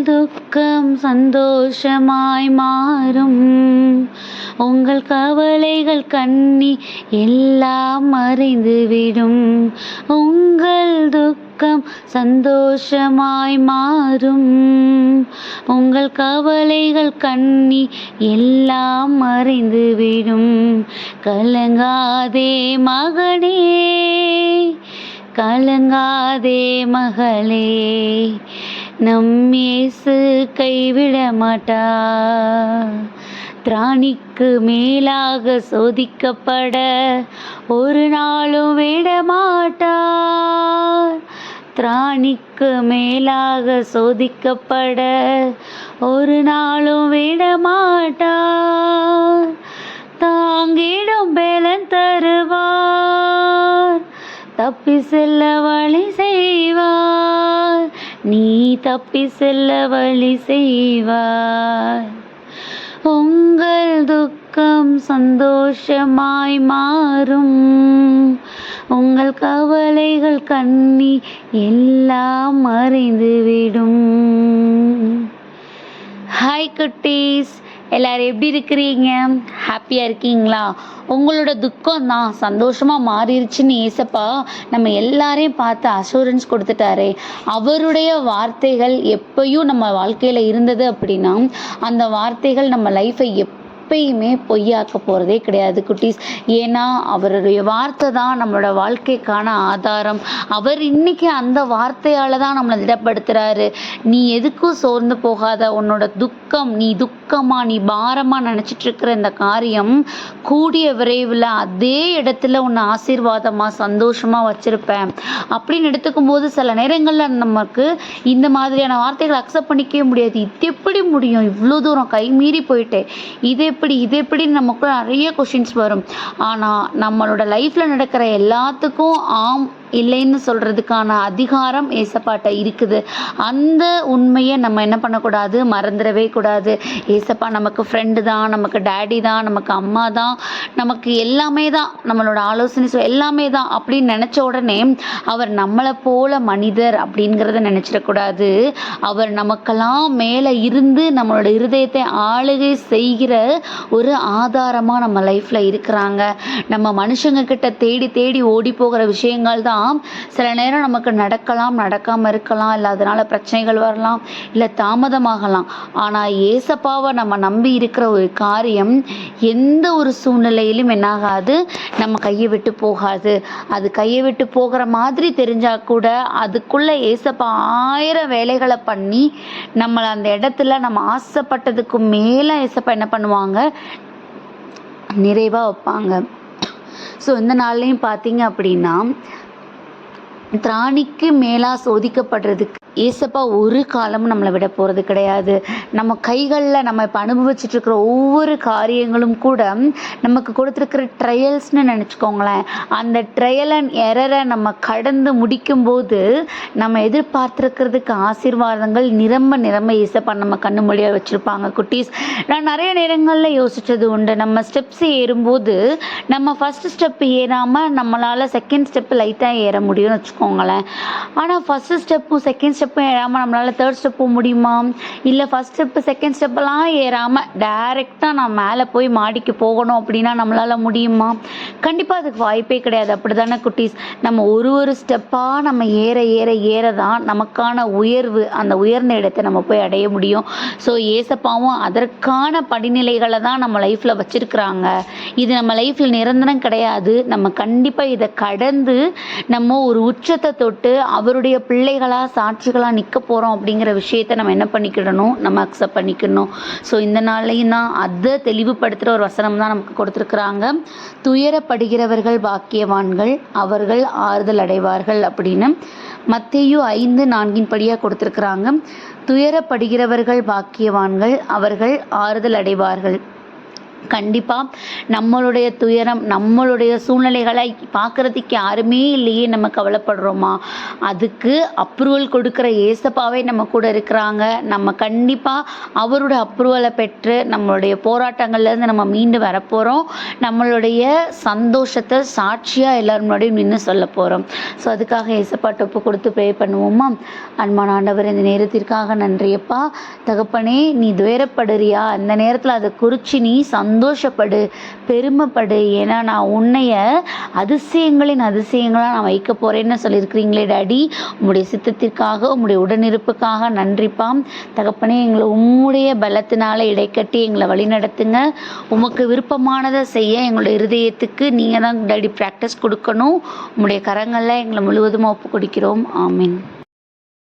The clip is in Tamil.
துக்கம் சந்தோஷமாய் மாறும். உங்கள் கவலைகள் கண்ணி எல்லாம் மறைந்துவிடும். உங்கள் துக்கம் சந்தோஷமாய் மாறும். உங்கள் கவலைகள் கண்ணி எல்லாம் மறைந்துவிடும். கலங்காதே மகனே, கலங்காதே மகளே, நம் இயேசு கைவிட மாட்டார். திராணிக்கு மேலாக சோதிக்கப்பட ஒரு நாளும் விட மாட்டார். திராணிக்கு மேலாக சோதிக்கப்பட ஒரு நாளும் விட மாட்டார். தாங்கிடும் பலன் தருவார், தப்பி செல்ல வழி செய்வார். நீ தப்பி செல்ல வழி செய்வார். உங்கள் துக்கம் சந்தோஷமாய் மாறும். உங்கள் கவலைகள் கண்ணி எல்லாம் மறைந்துவிடும். ஹாய் குட்டீஸ், எல்லாரும் எப்படி இருக்கிறீங்க? ஹாப்பியாக இருக்கீங்களா? உங்களோட துக்கம் தான் சந்தோஷமாக மாறிடுச்சுன்னு ஏசப்பா நம்ம எல்லாரையும் பார்த்து அஷூரன்ஸ் கொடுத்துட்டாரே. அவருடைய வார்த்தைகள் எப்பயும் நம்ம வாழ்க்கையில் இருந்தது அப்படின்னா அந்த வார்த்தைகள் நம்ம லைஃப்பை எப்பயுமே பொய்யாக்க போகிறதே கிடையாது குட்டீஸ். ஏன்னா அவருடைய வார்த்தை தான் நம்மளோட வாழ்க்கைக்கான ஆதாரம். அவர் இன்னைக்கு அந்த வார்த்தையால் தான் நம்மளை திடப்படுத்துகிறாரு. நீ எதுக்கும் சோர்ந்து போகாத. உன்னோட துக்கம், நீ துக்கமாக நீ பாரமாக நினச்சிட்ருக்கிற இந்த காரியம் கூடிய விரைவில் அதே இடத்துல உன்னை ஆசீர்வாதமாக சந்தோஷமாக வச்சுருப்பேன் அப்படின்னு எடுத்துக்கும் போது சில நேரங்களில் நமக்கு இந்த மாதிரியான வார்த்தைகளை அக்செப்ட் பண்ணிக்கவே முடியாது. இது எப்படி முடியும்? இவ்வளோ தூரம் கை மீறி போயிட்டேன், இது எப்படின்னு நமக்குள்ள நிறைய கொஷின்ஸ் வரும். ஆனால் நம்மளோட லைஃப்பில் நடக்கிற எல்லாத்துக்கும் ஆம் இல்லைன்னு சொல்கிறதுக்கான அதிகாரம் ஏசப்பாட்ட இருக்குது. அந்த உண்மையை நம்ம என்ன பண்ணக்கூடாது, மறந்துடவே கூடாது. ஏசப்பா நமக்கு ஃப்ரெண்டு தான், நமக்கு டேடி தான், நமக்கு அம்மா தான், நமக்கு எல்லாமே தான், நம்மளோட ஆலோசனை எல்லாமே தான் அப்படின்னு நினச்ச உடனே அவர் நம்மளை போல மனிதர் அப்படிங்கிறத நினச்சிடக்கூடாது. அவர் நமக்கெல்லாம் மேலே இருந்து நம்மளோட இருதயத்தை ஆளுகை செய்கிற ஒரு ஆதாரமாக நம்ம லைஃப்பில் இருக்கிறாங்க. நம்ம மனுஷங்க கிட்ட தேடி தேடி ஓடி போகிற விஷயங்கள் தான் சில நேரம் நமக்கு நடக்கலாம், நடக்காமல் இருக்கலாம், இல்லை அதனால பிரச்சனைகள் வரலாம், இல்லை தாமதமாகலாம். ஆனால் ஏசப்பாவை நம்ம நம்பி இருக்கிற ஒரு காரியம் எந்த ஒரு சூழ்நிலையிலும் என்னாகாது, நம்ம கையை விட்டு போகாது. அது கையை விட்டு போகிற மாதிரி தெரிஞ்சால் கூட அதுக்குள்ளே ஏசப்பா 1000 வேலைகளை பண்ணி நம்மளை அந்த இடத்துல நம்ம ஆசைப்பட்டதுக்கு மேலே ஏசப்பா என்ன பண்ணுவாங்க, நிறைவாக வைப்பாங்க. ஸோ இந்த நாள்லையும் பார்த்தீங்க அப்படின்னா திராணிக்கு மேலாக சோதிக்கப்படுறதுக்கு ஏசப்பா ஒரு காலமும் நம்மளை விட போகிறது கிடையாது. நம்ம கைகளில் நம்ம இப்போ அனுபவிச்சுட்ருக்கிற ஒவ்வொரு காரியங்களும் கூட நமக்கு கொடுத்துருக்கிற ட்ரையல்ஸ்னு நினச்சிக்கோங்களேன். அந்த ட்ரையல் அண்ட் எரரை நம்ம கடந்து முடிக்கும்போது நம்ம எதிர்பார்த்துருக்கிறதுக்கு ஆசீர்வாதங்கள் நிரம்ப ஏசப்பா நம்ம கண்ணு மொழியாக வச்சுருப்பாங்க குட்டீஸ். நான் நிறைய நேரங்களில் யோசித்தது உண்டு. நம்ம ஸ்டெப்ஸ் ஏறும்போது நம்ம ஃபஸ்ட்டு ஸ்டெப் ஏறாமல் நம்மளால் செகண்ட் ஸ்டெப்பு லைட்டாக ஏற முடியும்னு வச்சுக்கோங்களேன். ஆனால் ஃபஸ்ட்டு ஸ்டெப்பும் செகண்ட் ஸ்டெப்பும் ஏறாமல் நம்மளால் தேர்ட் ஸ்டெப் போக முடியுமா? இல்லை ஃபஸ்ட் ஸ்டெப்பு செகண்ட் ஸ்டெப்பெல்லாம் ஏறாமல் டைரெக்டாக நான் மேலே போய் மாடிக்கு போகணும் அப்படின்னா நம்மளால் முடியுமா? கண்டிப்பாக அதுக்கு வாய்ப்பே கிடையாது. அப்படி தானே குட்டீஸ்? நம்ம ஒரு ஸ்டெப்பாக நம்ம ஏற தான் நமக்கான உயர்வு, அந்த உயர்ந்த இடத்தை நம்ம போய் அடைய முடியும். ஸோ ஏசப்பாவும் அதற்கான படிநிலைகளை தான் நம்ம லைஃப்பில் வச்சுருக்குறாங்க. இது நம்ம லைஃப்பில் நிரந்தரம் கிடையாது. நம்ம கண்டிப்பாக இதை கடந்து நம்ம ஒரு உச்சத்தை தொட்டு அவருடைய பிள்ளைகளாக சாட்சிகளாக நிற்க போகிறோம் அப்படிங்கிற விஷயத்தை நம்ம என்ன பண்ணிக்கிடணும், நம்ம அக்செப்ட் பண்ணிக்கணும். ஸோ இந்த நாள்லையும் தான் அதை தெளிவுபடுத்துகிற ஒரு வசனம் தான் நமக்கு கொடுத்துருக்குறாங்க. துயரப்படுகிறவர்கள் பாக்கியவான்கள், அவர்கள் ஆறுதல் அடைவார்கள் அப்படின்னு மத்தேயு 5:4 படியாக கொடுத்துருக்குறாங்க. துயரப்படுகிறவர்கள் பாக்கியவான்கள், அவர்கள் ஆறுதல் அடைவார்கள். கண்டிப்பாக நம்மளுடைய துயரம், நம்மளுடைய சூழ்நிலைகளை பார்க்குறதுக்கு யாருமே இல்லையே, நம்ம கவலைப்படுறோமா? அதுக்கு அப்ரூவல் கொடுக்குற ஏசப்பாவே நம்ம கூட இருக்கிறாங்க. நம்ம கண்டிப்பாக அவரோட அப்ரூவலை பெற்று நம்மளுடைய போராட்டங்கள்லேருந்து நம்ம மீண்டு வரப்போகிறோம். நம்மளுடைய சந்தோஷத்தை சாட்சியாக எல்லாரும் முன்னாடியும் நின்று சொல்ல போகிறோம். ஸோ அதுக்காக ஏசப்பாட்ட ஒப்பு கொடுத்து ப்ரே பண்ணுவோமா? அன்பான ஆண்டவர், இந்த நேரத்திற்காக நன்றியப்பா. தகப்பனே, நீ துயரப்படுறியா? அந்த நேரத்தில் அதை குறித்து நீ சந்தோஷப்படு, பெருமைப்படு. ஏன்னா நான் உன்னைய அதிசயங்களின் அதிசயங்களாக நான் வைக்க போகிறேன்னு சொல்லியிருக்கிறீங்களே டாடி. உம்முடைய சித்தத்திற்காக, உம்முடைய உடனிருப்புக்காக நன்றிப்பாம். தகப்பனே, எங்களை உம்முடைய பலத்தினால இடைக்கட்டி எங்களை வழி நடத்துங்க. உமக்கு விருப்பமானதை செய்ய எங்களுடைய இருதயத்துக்கு நீங்கள் தான் டாடி ப்ராக்டிஸ் கொடுக்கணும். உம்முடைய கரங்களில் எங்களை முழுவதுமாக ஒப்பு கொடுக்கிறோம். ஆமீன்.